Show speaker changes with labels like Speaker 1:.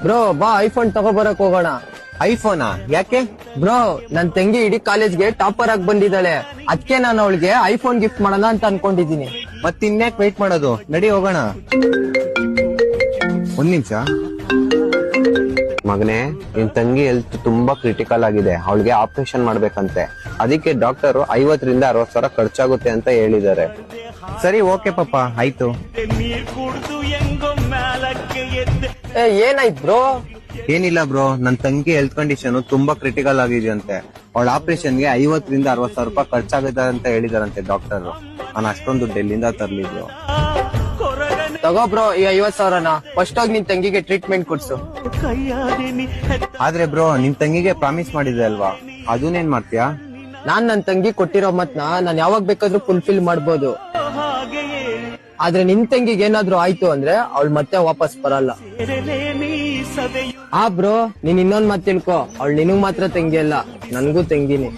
Speaker 1: Bro ಬಾ iPhone ತಗೋಬರಕ್ ಹೋಗೋಣ.
Speaker 2: ಐಫೋನಾ? ಯಾಕೆ?
Speaker 1: ಬ್ರೋ ನನ್ ತಂಗಿ ಇಡೀ ಕಾಲೇಜ್ಗೆ ಟಾಪರ್ ಆಗಿ ಬಂದಿದ್ದಾಳೆ, ಅದಕ್ಕೆ ನಾನು ಅವಳಿಗೆ ಐಫೋನ್ ಗಿಫ್ಟ್ ಮಾಡೋಣ ಅಂತ ಅನ್ಕೊಂಡಿದೀನಿ.
Speaker 2: ಮತ್ತಿನ್ಯಾಕ್ ವೇಟ್ ಮಾಡೋದು, ನಡಿ ಹೋಗೋಣ. ಒಂದ್ ನಿಮಿಷ ಮಗನೇ, ನಿನ್ ತಂಗಿ ಹೆಲ್ತ್ ತುಂಬಾ ಕ್ರಿಟಿಕಲ್ ಆಗಿದೆ, ಅವಳಿಗೆ ಆಪರೇಷನ್ ಮಾಡ್ಬೇಕಂತೆ. ಅದಕ್ಕೆ ಡಾಕ್ಟರ್ 50 ರಿಂದ 60 ಸಾವಿರ ಖರ್ಚಾಗುತ್ತೆ ಅಂತ ಹೇಳಿದ್ದಾರೆ. ಸರಿ, ಓಕೆ ಪಾಪ, ಆಯ್ತು.
Speaker 1: ಏನಾಯ್ತು ಬ್ರೋ?
Speaker 2: ಏನಿಲ್ಲ ಬ್ರೋ, ನನ್ ತಂಗಿ ಹೆಲ್ತ್ ಕಂಡೀಷನ್ ತುಂಬಾ ಕ್ರಿಟಿಕಲ್ ಆಗಿದೆ ಅಂತೆ. ಅವಳ ಆಪರೇಷನ್ಗೆ 50 ರಿಂದ 60 ಸಾವಿರ ರೂಪಾಯಿ ಖರ್ಚಾಗುತ್ತೆ ಅಂತ ಹೇಳಿದಾರಂತೆ ಡಾಕ್ಟರ್. ನಾನು ಅಷ್ಟೊಂದು ದುಡ್ಡು ಎಲ್ಲಿಂದ ತರ್ಲಿದ್ರು.
Speaker 1: ತಗೋ ಬ್ರೋ ಈ 50,000ನ ಫಸ್ಟ್ ಆಗಿ ನಿನ್ ತಂಗಿಗೆ ಟ್ರೀಟ್ಮೆಂಟ್ ಕೊಡ್ಸು.
Speaker 2: ಆದ್ರೆ ಬ್ರೋ, ನಿನ್ ತಂಗಿಗೆ ಪ್ರಾಮಿಸ್ ಮಾಡಿದೆ ಅಲ್ವಾ, ಅದನ್ನೇನ್ ಮಾಡ್ತೀಯಾ?
Speaker 1: ನಾನ್ ನನ್ ತಂಗಿ ಕೊಟ್ಟಿರೋ ಮತ್ನ ನಾನ್ ಯಾವಾಗ ಬೇಕಾದ್ರೂ ಫುಲ್ಫಿಲ್ ಮಾಡ್ಬೋದು. ಆದ್ರೆ ನಿನ್ ತಂಗಿಗೆ ಏನಾದ್ರು ಆಯ್ತು ಅಂದ್ರೆ ಅವಳು ಮತ್ತೆ ವಾಪಸ್ ಬರಲ್ಲ. ಬ್ರೋ ನೀನ್ ಇನ್ನೊಂದ್ ಮಾತ್ ತಿಳ್ಕೊ, ಅವಳು ನಿನಗ್ ಮಾತ್ರ ತಂಗಿ ಅಲ್ಲ, ನನ್ಗೂ ತಂಗಿನಿ.